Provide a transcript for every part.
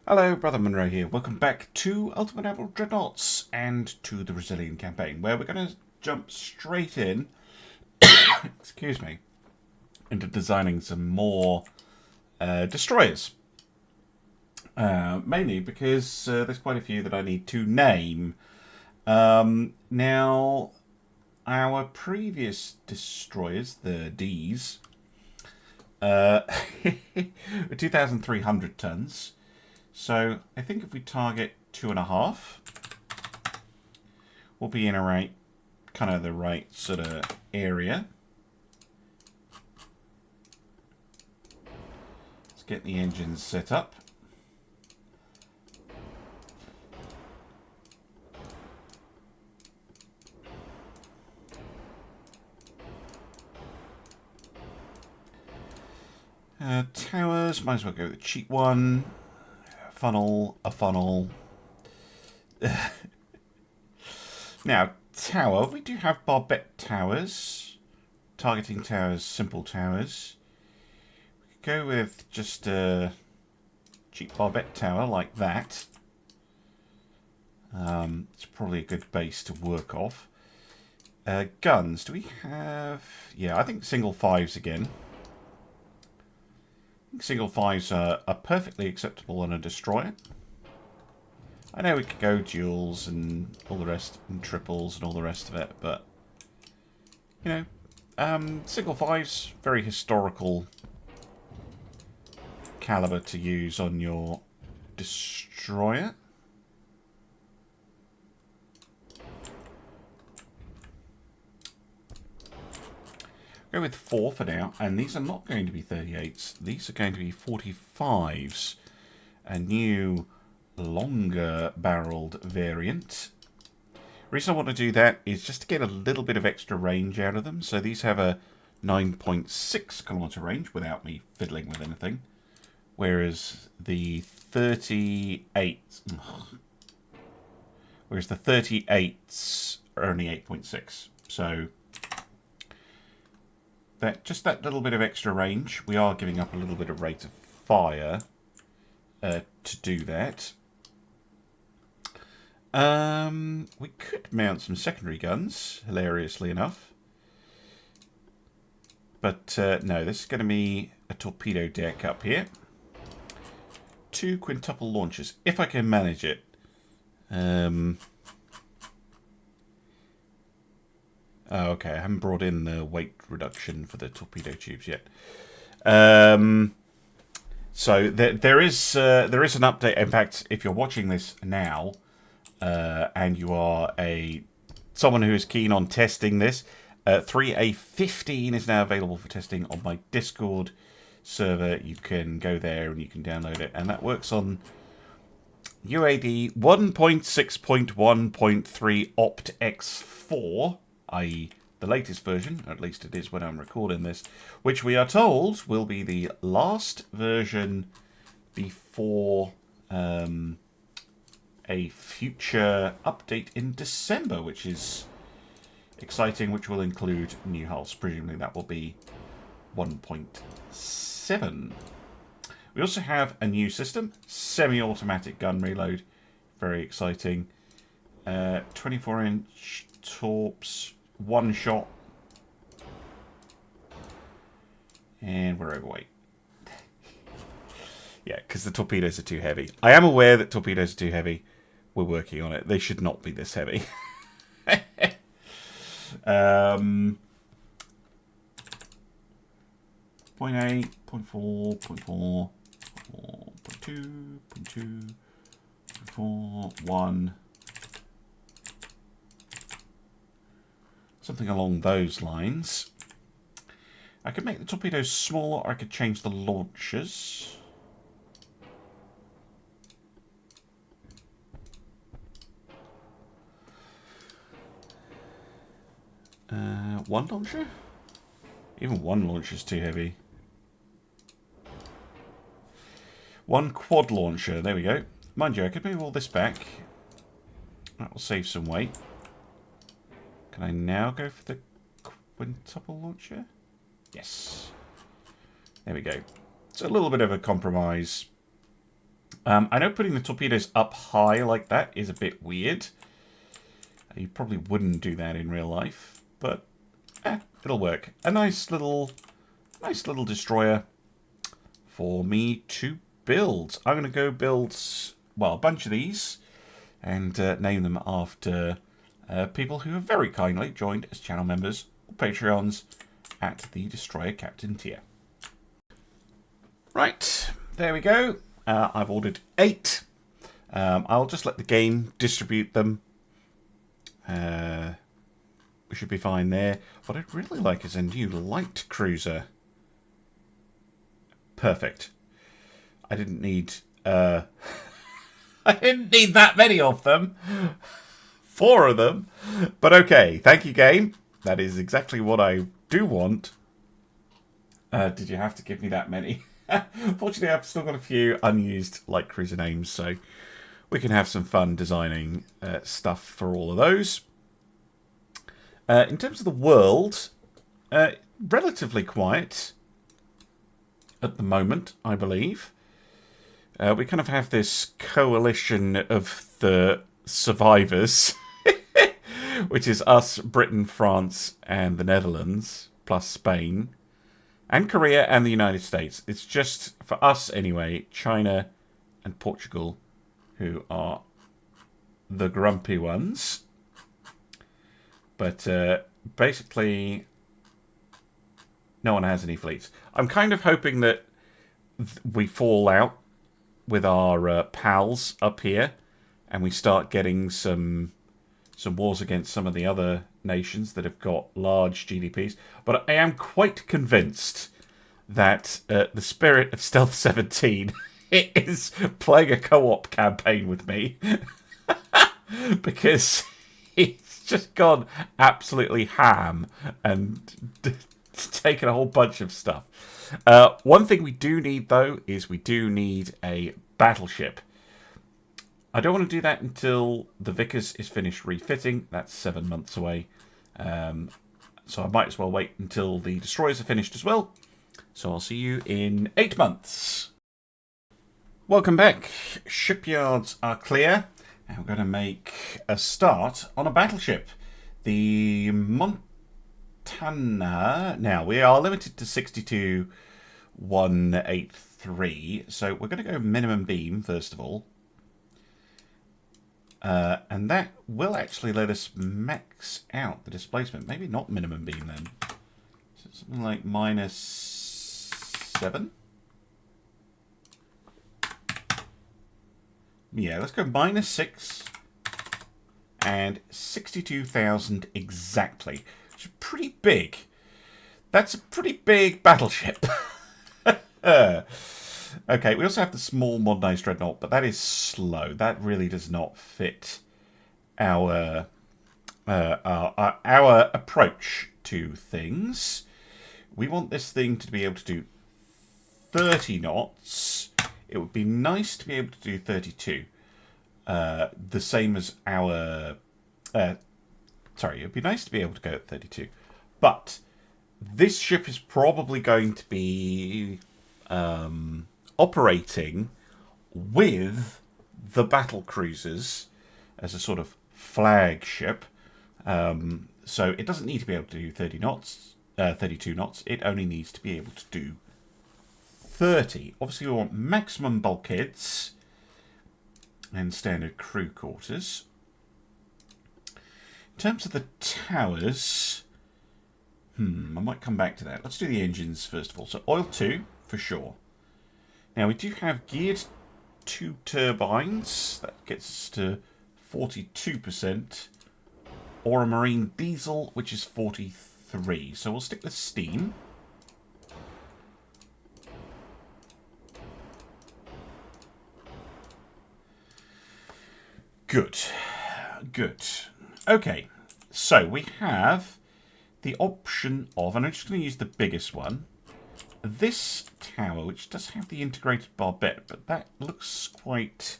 Hello, Brother Monroe here. Welcome back to Ultimate Admiral Dreadnoughts and to the Brazilian campaign, where we're going to jump straight in, excuse me, into designing some more destroyers. Mainly because there's quite a few that I need to name. Now, our previous destroyers, the Ds, were 2,300 tons. So I think if we target 2.5, we'll be in a kind of the right sort of area. Let's get the engines set up. Towers, might as well go with the cheap one. A funnel. Now, tower. We do have barbette towers. Targeting towers, simple towers. We could go with just a cheap barbette tower like that. It's probably a good base to work off. Guns. Do we have... Yeah, I think single fives again. Single fives are perfectly acceptable on a destroyer. I know we could go duals and all the rest, and triples and all the rest of it, but you know, single fives, very historical caliber to use on your destroyer. Go with 4 for now, and these are not going to be 38s. These are going to be 45s. A new, longer barreled variant. The reason I want to do that is just to get a little bit of extra range out of them. So these have a 9.6 kilometer range without me fiddling with anything. Whereas the 38s are only 8.6. So just that little bit of extra range. We are giving up a little bit of rate of fire to do that. We could mount some secondary guns, hilariously enough. But no, this is going to be a torpedo deck up here. 2 quintuple launchers, if I can manage it. Oh, okay, I haven't brought in the weight reduction for the torpedo tubes yet. So there is an update. In fact, if you're watching this now and you are someone who is keen on testing this, 3A15 is now available for testing on my Discord server. You can go there and you can download it, and that works on UAD 1.6.1.3 Opt X4. i.e. the latest version, at least it is when I'm recording this, which we are told will be the last version before a future update in December, which is exciting, which will include new hulls. Presumably that will be 1.7. We also have a new system, semi-automatic gun reload, very exciting. 24-inch torps, 1 shot, and we're overweight. Yeah, because the torpedoes are too heavy. I am aware that torpedoes are too heavy. We're working on it. They should not be this heavy. 0.8, 0.4, 0.4, 0.2, 0.2, 0.4, 1. Something along those lines. I could make the torpedoes smaller, or I could change the launchers. One launcher? Even one launcher is too heavy. 1 quad launcher, there we go. Mind you, I could move all this back. That will save some weight. Can I now go for the quintuple launcher? Yes. There we go. It's a little bit of a compromise. I know putting the torpedoes up high like that is a bit weird. You probably wouldn't do that in real life, but it'll work. A nice little destroyer for me to build. I'm going to go build, well, a bunch of these and name them after people who have very kindly joined as channel members or Patreons at the Destroyer Captain tier. Right, there we go. I've ordered 8. I'll just let the game distribute them. We should be fine there. What I'd really like is a new light cruiser. Perfect. I didn't need I didn't need that many of them. 4 of them. But okay, thank you, game. That is exactly what I do want. Did you have to give me that many? Fortunately, I've still got a few unused light cruiser names, so we can have some fun designing stuff for all of those. In terms of the world, relatively quiet at the moment, I believe. We kind of have this coalition of the survivors, which is us, Britain, France, and the Netherlands, plus Spain, and Korea, and the United States. It's just, for us anyway, China and Portugal, who are the grumpy ones. But basically, no one has any fleets. I'm kind of hoping that we fall out with our pals up here, and we start getting some wars against some of the other nations that have got large GDPs. But I am quite convinced that the spirit of Stealth 17 is playing a co-op campaign with me. Because he's just gone absolutely ham and taken a whole bunch of stuff. One thing we do need, though, is we do need a battleship. I don't want to do that until the Vickers is finished refitting. That's 7 months away. So I might as well wait until the destroyers are finished as well. So I'll see you in 8 months. Welcome back. Shipyards are clear. And we're going to make a start on a battleship. The Montana. Now, we are limited to 62,183. So we're going to go minimum beam, first of all. And that will actually let us max out the displacement. Maybe not minimum beam then. So something like -7. Yeah, let's go -6 and 62,000 exactly. Which is pretty big. That's a pretty big battleship. Okay, we also have the small modernised dreadnought, but that is slow. That really does not fit our approach to things. We want this thing to be able to do 30 knots. It would be nice to be able to do 32. The same as our... sorry, it would be nice to be able to go at 32. But this ship is probably going to be... operating with the battle cruisers as a sort of flagship. So it doesn't need to be able to do 32 knots. It only needs to be able to do 30. Obviously, we want maximum bulkheads and standard crew quarters. In terms of the towers, I might come back to that. Let's do the engines first of all. So oil 2 for sure. Now, we do have geared 2 turbines. That gets us to 42%. Or a marine diesel, which is 43. So we'll stick with steam. Good. Good. Okay. So we have the option of, and I'm just going to use the biggest one, this tower, which does have the integrated barbette, but that looks quite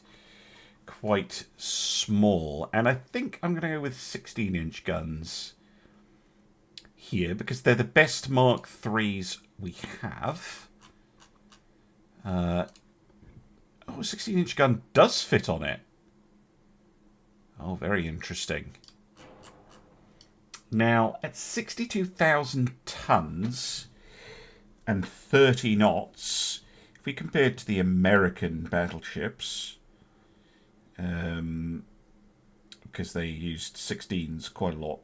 small. And I think I'm going to go with 16-inch guns here, because they're the best Mark IIIs we have. Oh, Oh, a 16-inch gun does fit on it. Oh, very interesting. Now, at 62,000 tons and 30 knots, if we compare it to the American battleships, because they used 16s quite a lot,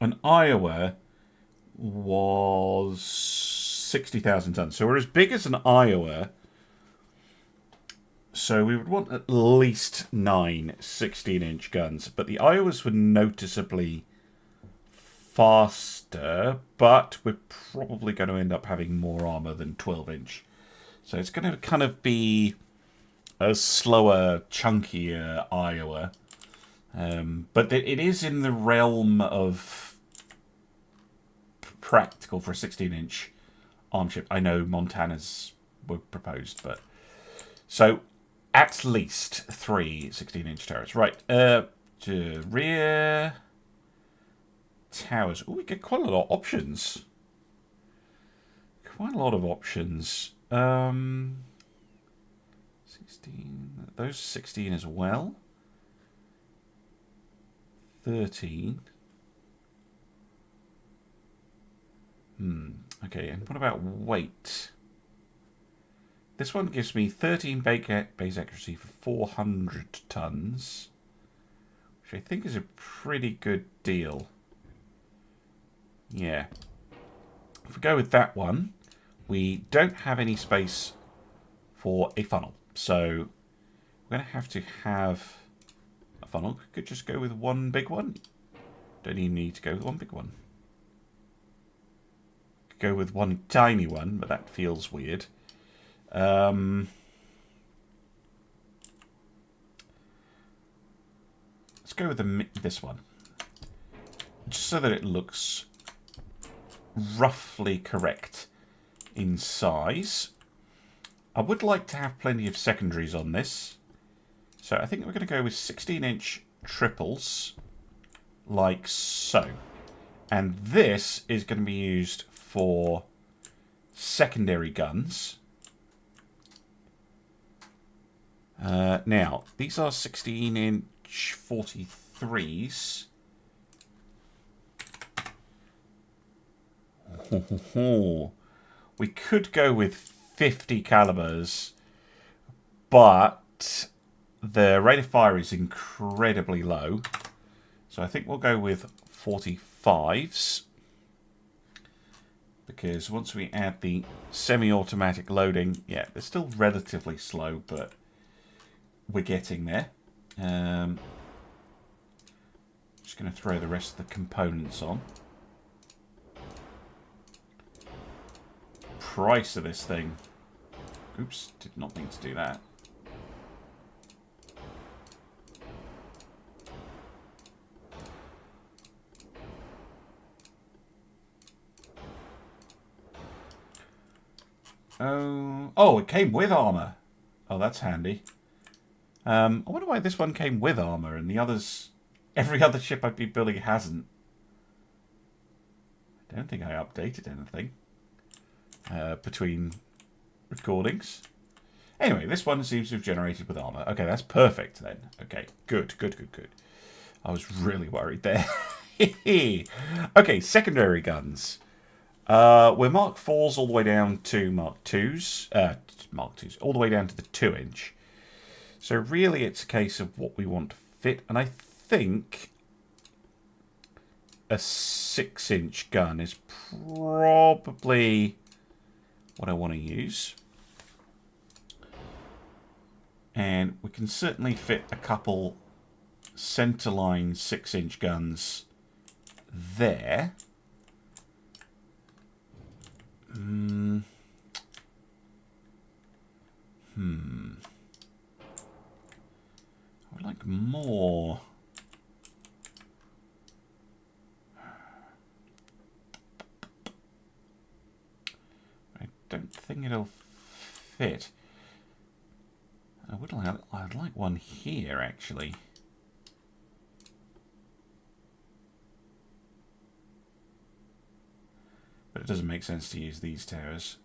an Iowa was 60,000 tons. So we're as big as an Iowa. So we would want at least 9 16-inch guns. But the Iowas were noticeably faster, but we're probably going to end up having more armor than 12-inch. So it's going to kind of be a slower, chunkier Iowa. But it is in the realm of practical for a 16-inch arm ship. I know Montana's were proposed, but... So, at least 3 16-inch turrets. Right, rear towers. Oh, we get quite a lot of options. Quite a lot of options. 16. Those 16 as well. 13. Okay, and what about weight? This one gives me 13 base accuracy for 400 tons, which I think is a pretty good deal. Yeah. If we go with that one, we don't have any space for a funnel. So we're going to have a funnel. We could just go with one big one. Don't even need to go with one big one. Could go with one tiny one, but that feels weird. Let's go with this one. Just so that it looks roughly correct in size. I would like to have plenty of secondaries on this. So I think we're going to go with 16-inch triples, like so. And this is going to be used for secondary guns. Now, these are 16-inch 43s. We could go with 50 calibers, but the rate of fire is incredibly low. So I think we'll go with 45s. Because once we add the semi-automatic loading, yeah, they're still relatively slow, but we're getting there. Just going to throw the rest of the components on. Price of this thing. Oops, did not mean to do that. Oh, it came with armor. Oh, that's handy. I wonder why this one came with armor and the others, every other ship I've been building hasn't. I don't think I updated anything between recordings. Anyway, this one seems to have generated with armor. Okay, that's perfect then. Okay, good. I was really worried there. Okay, secondary guns. We're Mark 4s all the way down to Mark 2s. Mark 2s, all the way down to the 2-inch. So really it's a case of what we want to fit. And I think a 6-inch gun is probably what I want to use. And we can certainly fit a couple centerline 6-inch guns there. I would like more. I don't think it'll fit. I'd like one here actually. But it doesn't make sense to use these towers.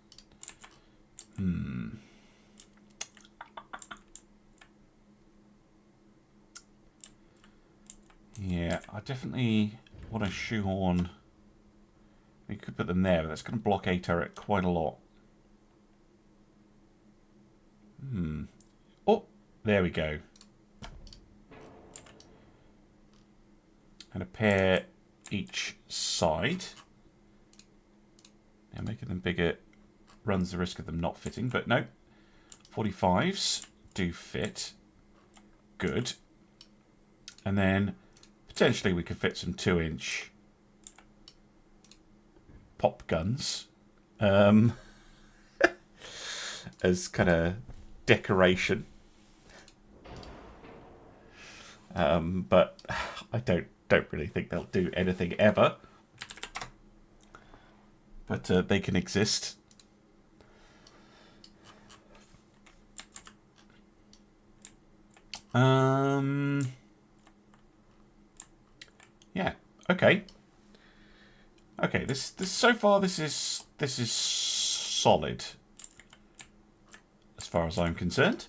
Yeah, I definitely want to shoehorn. We could put them there, but that's going to block a turret quite a lot. Oh, there we go. And a pair each side. Now making them bigger runs the risk of them not fitting, but no. 45s do fit. Good. And then potentially we could fit some 2-inch pop guns as kind of decoration. But I don't really think they'll do anything ever. But they can exist. Yeah. Okay. Okay. This so far this is solid as far as I'm concerned.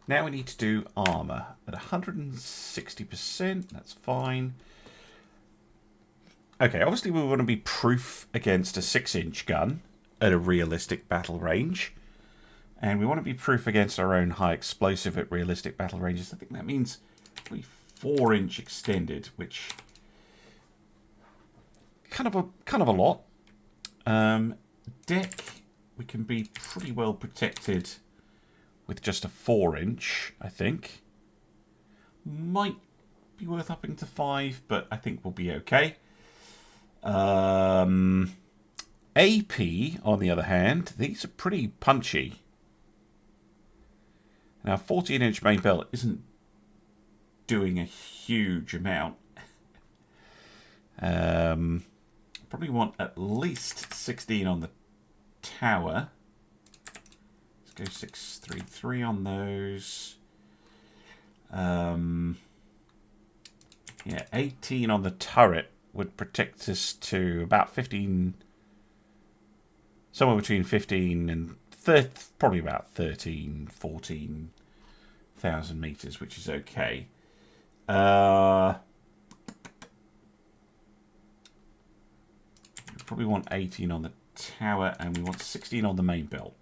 Now we need to do armor at 160%. That's fine. Okay, obviously we want to be proof against a 6-inch gun at a realistic battle range. And we want to be proof against our own high explosive at realistic battle ranges. I think that means probably 4-inch extended, which kind of a lot. Deck, we can be pretty well protected with just a 4-inch, I think. Might be worth upping to 5, but I think we'll be okay. AP, on the other hand, these are pretty punchy. Now, 14-inch main belt isn't doing a huge amount. Probably want at least 16 on the tower. Let's go 633 on those. Yeah, 18 on the turret would protect us to about 15, somewhere between 15 and 30, probably about 13, 14,000 meters, which is okay. We probably want 18 on the tower, and we want 16 on the main belt.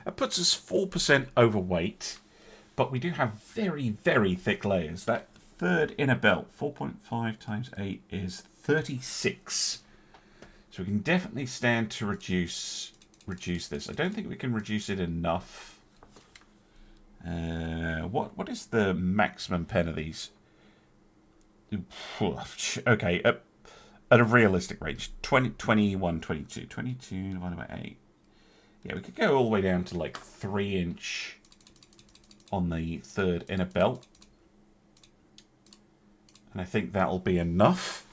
That puts us 4% overweight, but we do have very, very thick layers. That third inner belt, 4.5 times 8 is 36. So we can definitely stand to reduce this. I don't think we can reduce it enough. What is the maximum pen of these? Okay, at a realistic range, 20, 21, 22. 22 divided by 8. Yeah, we could go all the way down to like 3-inch on the third inner belt. And I think that'll be enough.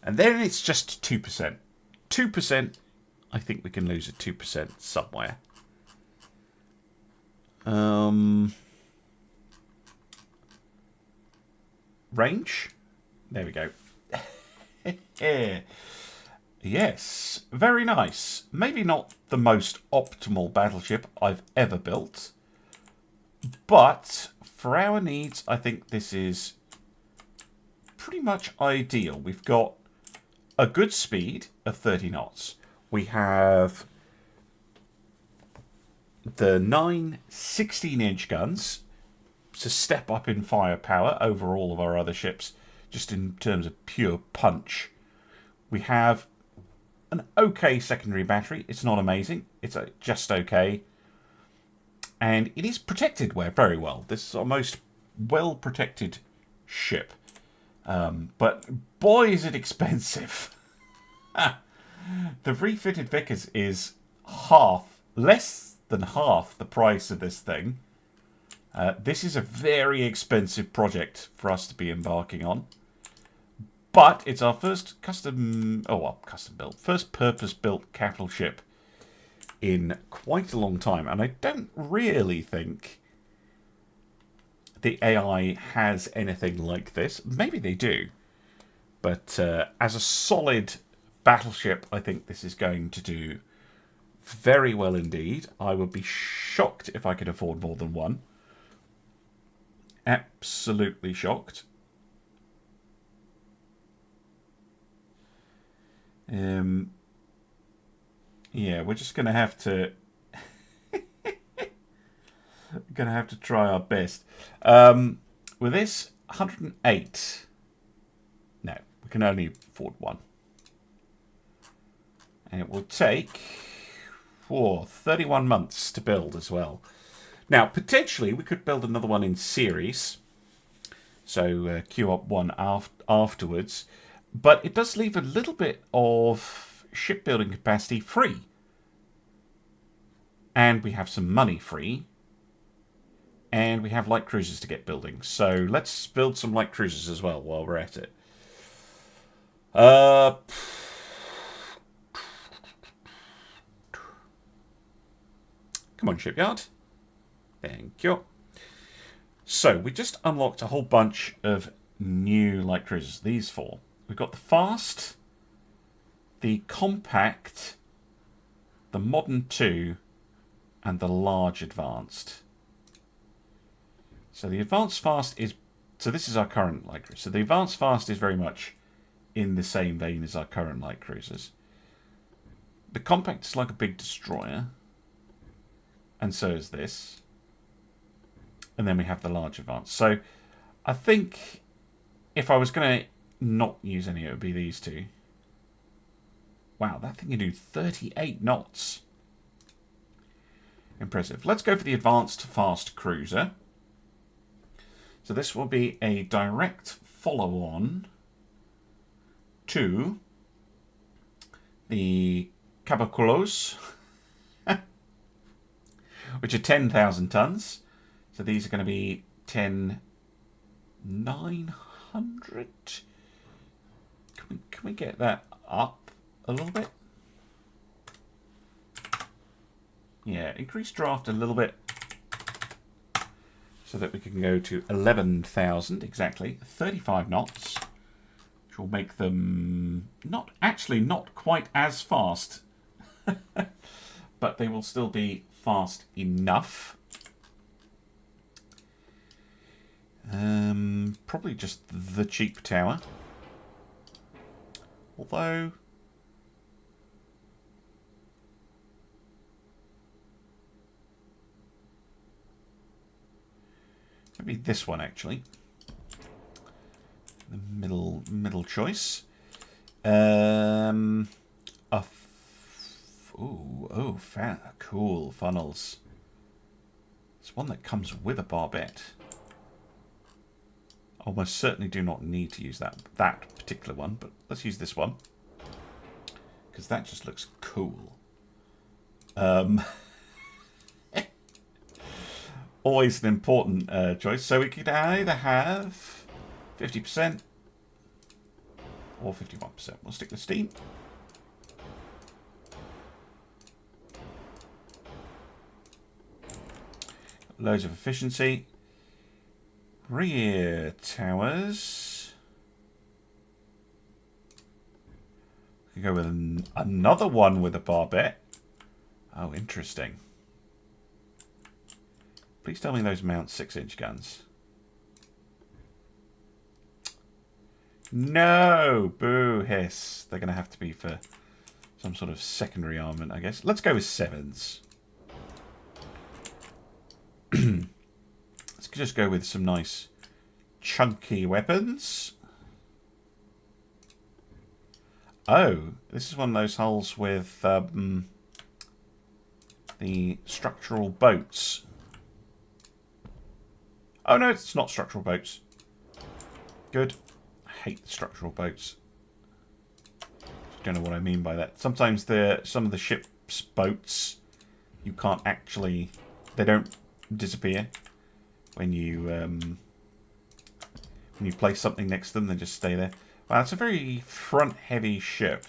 And then it's just 2%. 2%, I think we can lose at 2% somewhere. Range? There we go. Yes, very nice. Maybe not the most optimal battleship I've ever built. But for our needs, I think this is pretty much ideal. We've got a good speed of 30 knots. We have the 9 16-inch guns to step up in firepower over all of our other ships, just in terms of pure punch. We have an okay secondary battery. It's not amazing. It's just okay. And it is protected very well. This is our most well-protected ship. But boy, is it expensive. The refitted Vickers is less than half the price of this thing. This is a very expensive project for us to be embarking on. But it's our first first purpose-built capital ship in quite a long time. And I don't really think the AI has anything like this. Maybe they do. But as a solid battleship, I think this is going to do very well indeed. I would be shocked if I could afford more than one. Absolutely shocked. Yeah, we're just going to have to... going to have to try our best. With this, 108. No, we can only afford one. And it will take 31 months to build as well. Now, potentially, we could build another one in series. So, queue up one afterwards. But it does leave a little bit of shipbuilding capacity free. And we have some money free. And we have light cruisers to get building. So, let's build some light cruisers as well while we're at it. Come on, Shipyard. Thank you. So, we just unlocked a whole bunch of new light cruisers. These four. We've got the Fast, the Compact, the Modern 2, and the Large Advanced. So, the Advanced Fast is... So, this is our current light cruiser. So, the Advanced Fast is very much in the same vein as our current light cruisers. The Compact is like a big destroyer. And so is this. And then we have the Large Advance. So I think if I was going to not use any, it would be these two. Wow, that thing can do 38 knots. Impressive. Let's go for the Advanced Fast Cruiser. So this will be a direct follow-on to the Cabaculos, which are 10,000 tons. So these are going to be 10,900. Can we get that up a little bit? Yeah, increase draft a little bit so that we can go to 11,000 exactly, 35 knots, which will make them not quite as fast, but they will still be fast enough. Probably just the cheap tower. Although... maybe this one, actually. The middle choice. Cool funnels. It's one that comes with a barbette. Almost certainly do not need to use that particular one, but let's use this one because that just looks cool. Always an important choice. So we could either have 50% or 51%. We'll stick with steam. Loads of efficiency. Rear towers. We can go with another one with a barbette. Oh, interesting. Please tell me those mount 6-inch guns. No! Boo, hiss. They're going to have to be for some sort of secondary armament, I guess. Let's go with 7s. Let's just go with some nice chunky weapons. Oh, this is one of those hulls with the structural boats. Oh no, it's not structural boats. Good. I hate the structural boats. Don't know what I mean by that. Sometimes some of the ship's boats, you can't actually... they don't disappear when you place something next to them. They just stay there. Wow, it's a very front-heavy ship.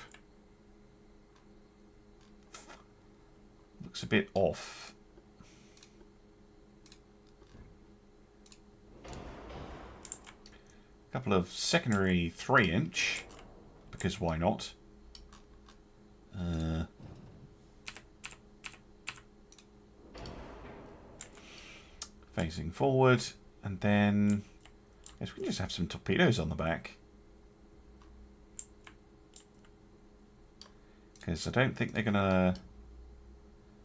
Looks a bit off. A couple of secondary 3-inch, because why not? Facing forward, and then I guess we can just have some torpedoes on the back. Because I don't think they're gonna.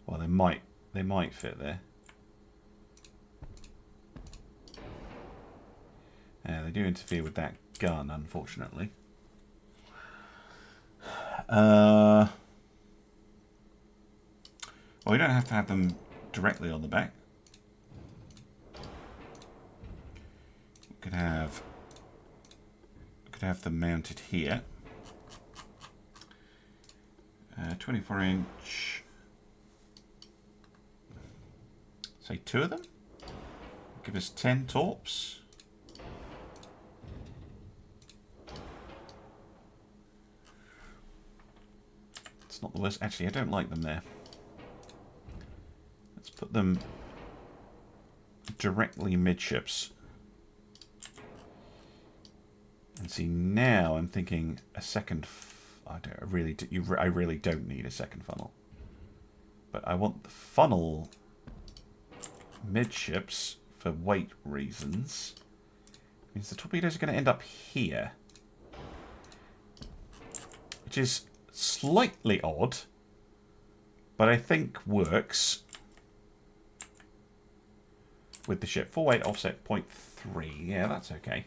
Well, they might fit there. Yeah, they do interfere with that gun, unfortunately. Well, we don't have to have them directly on the back. We could have them mounted here. 24-inch. Say 2 of them. Give us 10 torps. It's not the worst. Actually, I don't like them there. Let's put them directly midships. And see, now I'm thinking a second. I really don't need a second funnel. But I want the funnel midships for weight reasons. Means the torpedoes are going to end up here. Which is slightly odd, but I think works with the ship. Full weight offset 0.3. Yeah, that's okay.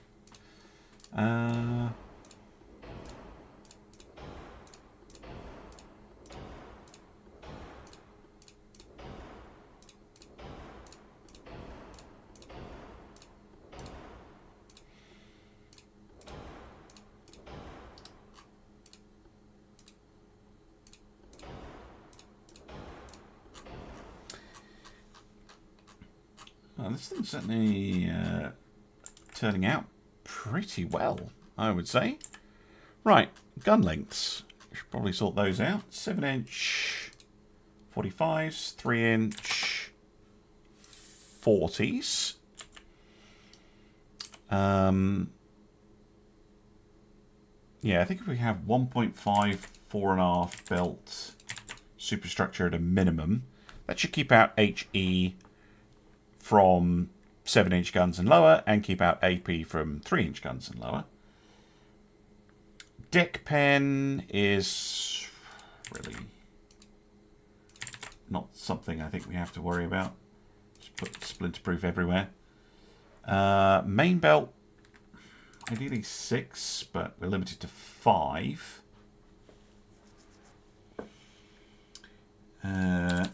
This thing's certainly turning out pretty well, I would say. Right, gun lengths. We should probably sort those out. 7-inch 45s, 3-inch 40s. Yeah, I think if we have 1.5, 4.5 belt superstructure at a minimum, that should keep out HE from 7-inch guns and lower, and keep out AP from 3-inch guns and lower. Deck pen is really not something I think we have to worry about. Just put splinter-proof everywhere. Main belt, ideally 6, but we're limited to 5. You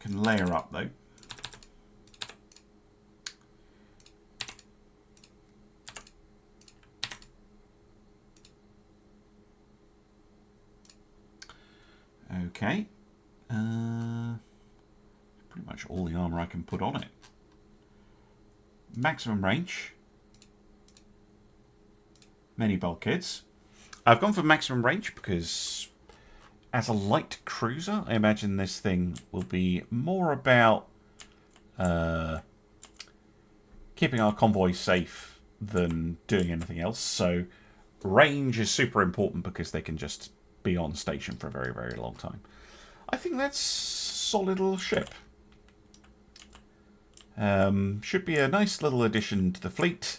can layer up though. Okay, pretty much all the armour I can put on it. Maximum range. Many bulkheads. I've gone for maximum range because as a light cruiser, I imagine this thing will be more about keeping our convoy safe than doing anything else. So range is super important because they can just be on station for a very, very long time. I think that's a solid little ship. Should be a nice little addition to the fleet.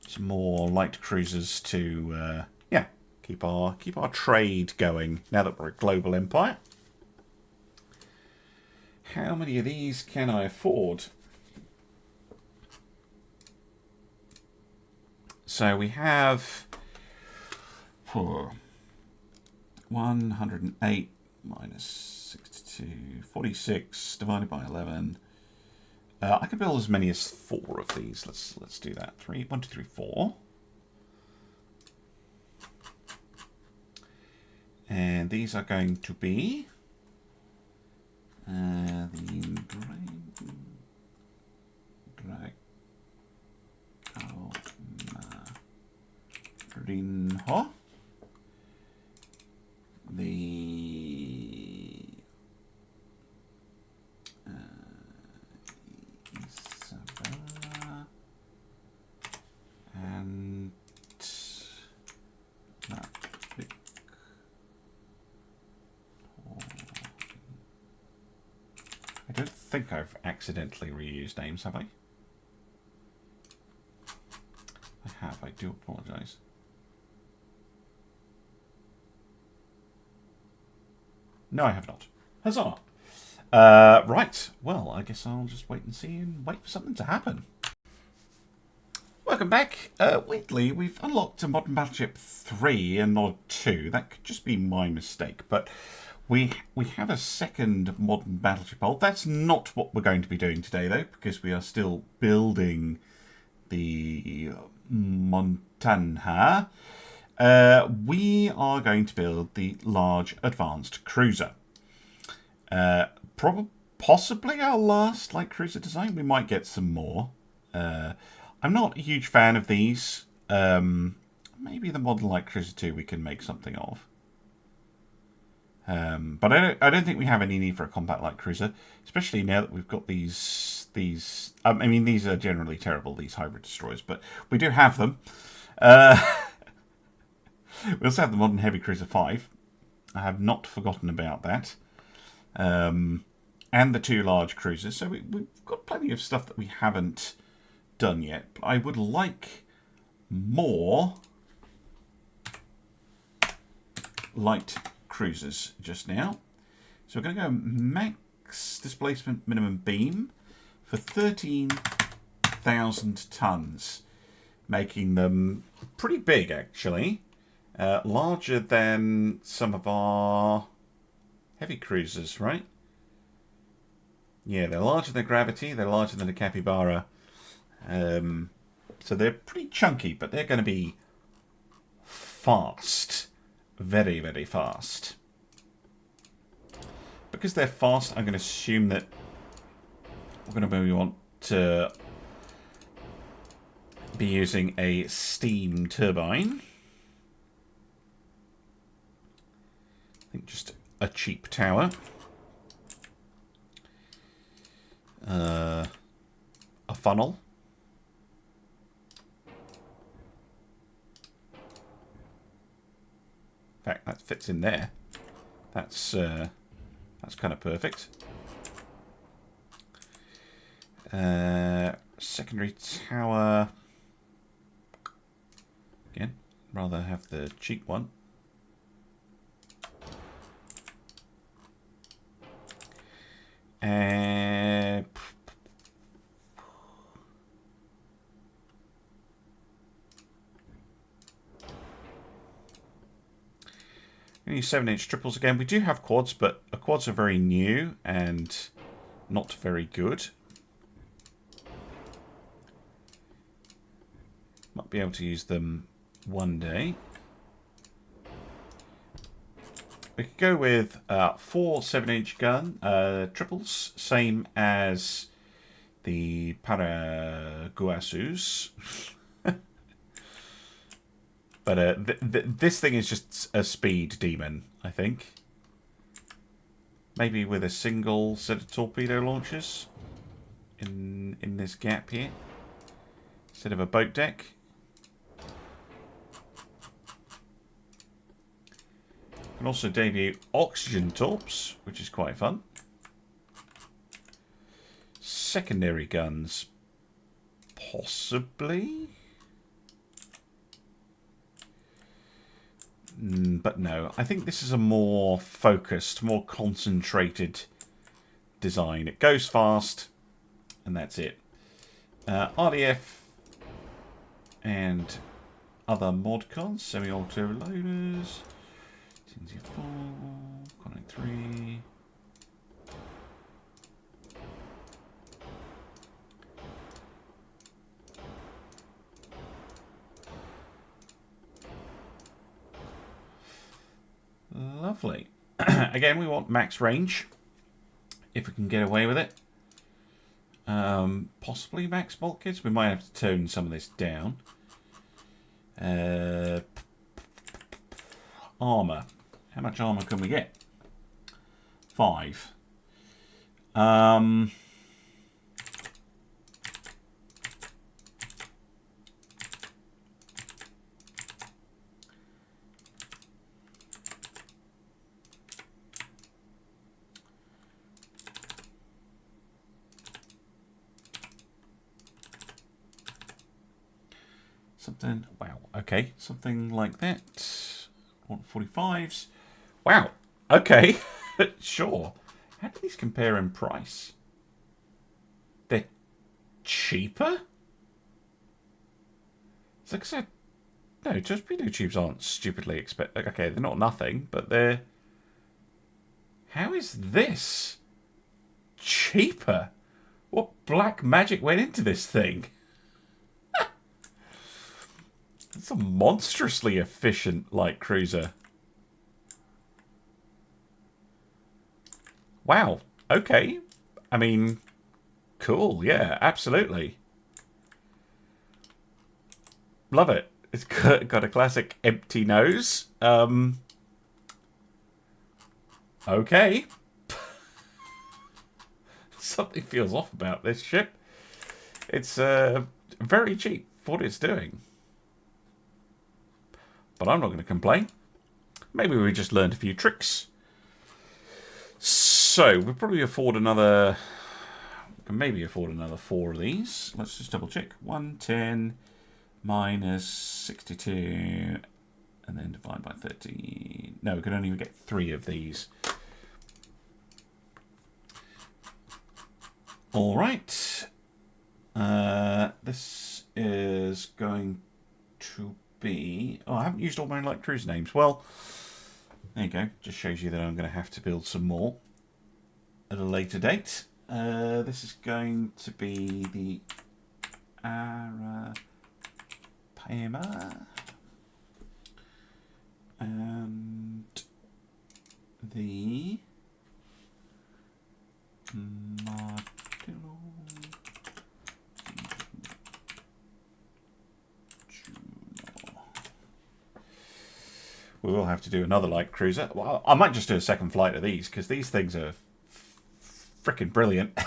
Some more light cruisers to yeah, keep our trade going now that we're a global empire. How many of these can I afford? So we have 108 minus 62, 46 divided by 11. I could build as many as 4 of these. Let's do that. 1, 2, 3, 4. And these are going to be the Rinho. The Isabella and that big I don't think I've accidentally reused names, have I? I have. I do apologise. No, I have not. Huzzah. Right. Well, I guess I'll just wait and see and wait for something to happen. Welcome back. Weirdly, we've unlocked a Modern Battleship 3 and not 2. That could just be my mistake, but we have a second Modern Battleship hull. That's not what we're going to be doing today, though, because we are still building the Montana. We are going to build the large advanced cruiser. Possibly our last light cruiser design. We might get some more. I'm not a huge fan of these. Maybe the modern light cruiser 2 we can make something of. But I don't think we have any need for a compact light cruiser, especially now that we've got these. I mean, these are generally terrible, these hybrid destroyers, but we do have them. We also have the modern heavy cruiser 5. I have not forgotten about that. And the 2 large cruisers. So we've got plenty of stuff that we haven't done yet. But I would like more light cruisers just now. So we're going to go max displacement minimum beam for 13,000 tons, making them pretty big actually, larger than some of our heavy cruisers, right? Yeah, they're larger than Gravity, they're larger than the Capybara, so they're pretty chunky, but they're going to be fast. Very, very fast. Because they're fast, I'm going to assume that we're going to maybe want to be using a steam turbine. I think just a cheap tower. A funnel. In fact, that fits in there. That's kind of perfect. Secondary tower. Again, rather have the cheap one. We need 7-inch triples again. We do have quads, but the quads are very new and not very good. Might be able to use them one day. We could go with 4 7-inch gun triples, same as the Paraguasus. But this thing is just a speed demon, I think. Maybe with a single set of torpedo launchers in this gap here, instead of a boat deck. Can also debut oxygen torps, which is quite fun. Secondary guns, possibly. But no, I think this is a more focused, more concentrated design. It goes fast, and that's it. RDF and other mod cons, semi-auto loaders, TNZ4, Connect 3. Lovely. Again, we want max range, if we can get away with it. Possibly max bulkheads. We might have to tone some of this down. Armour. How much armour can we get? 5. Something, wow, something like that. 145s. Wow, okay. Sure. How do these compare in price? They're cheaper? It's like I said, no, torpedo tubes aren't stupidly expensive. Okay, they're not nothing, but they're... How is this cheaper? What black magic went into this thing? It's a monstrously efficient light cruiser. Wow. Okay. I mean, cool. Yeah, absolutely. Love it. It's got a classic empty nose. Okay. Something feels off about this ship. It's very cheap for what it's doing. But I'm not going to complain. Maybe we just learned a few tricks. So, we'll probably afford another... Maybe afford another 4 of these. Let's just double check. 110 minus 62... And then divide by 30. No, we can only get 3 of these. All right. This is going to be... Oh, I haven't used all my light cruise names. Well, there you go. Just shows you that I'm going to have to build some more at a later date. This is going to be the Arapaima. And the we will have to do another light cruiser. Well, I might just do a second flight of these because these things are freaking brilliant.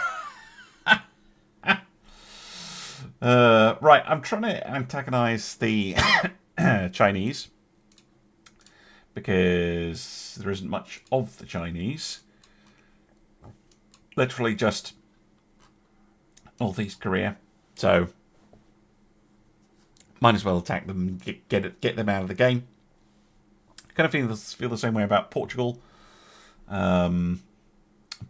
Right, I'm trying to antagonize the Chinese because there isn't much of the Chinese. Literally just Northeast Korea. So might as well attack them and get them out of the game. Kind of feel the same way about Portugal. But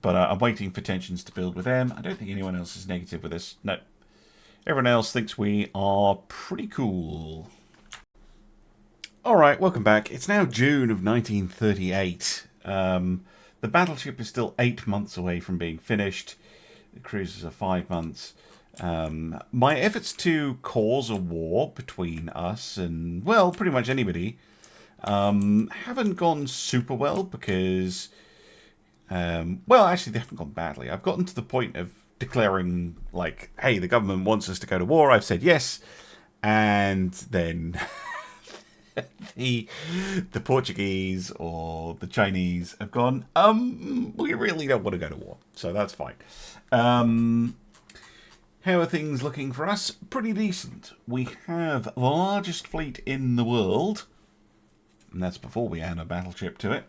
I'm waiting for tensions to build with them. I don't think anyone else is negative with this. No. Everyone else thinks we are pretty cool. Alright, welcome back. It's now June of 1938. The battleship is still 8 months away from being finished. The cruisers are 5 months. My efforts to cause a war between us and, well, pretty much anybody haven't gone super well because, well, actually they haven't gone badly. I've gotten to the point of declaring, like, hey, the government wants us to go to war. I've said yes. And then the Portuguese or the Chinese have gone, we really don't want to go to war. So that's fine. How are things looking for us? Pretty decent. We have the largest fleet in the world. And that's before we add a battleship to it.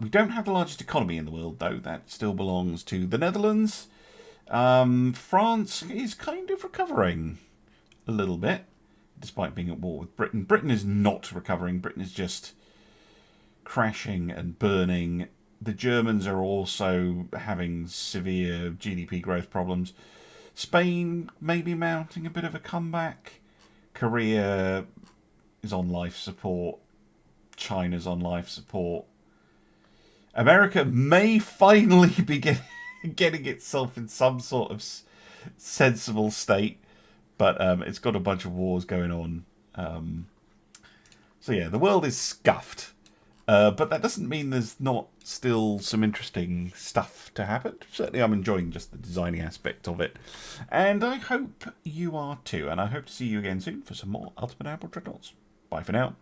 We don't have the largest economy in the world, though. That still belongs to the Netherlands. France is kind of recovering a little bit, despite being at war with Britain. Britain is not recovering. Britain is just crashing and burning. The Germans are also having severe GDP growth problems. Spain may be mounting a bit of a comeback. Korea is on life support. China's on life support. America may finally be getting itself in some sort of sensible state, but it's got a bunch of wars going on. So yeah, the world is scuffed. But that doesn't mean there's not still some interesting stuff to happen. Certainly I'm enjoying just the designing aspect of it. And I hope you are too. And I hope to see you again soon for some more Ultimate Admiral Dreadnoughts. Bye for now.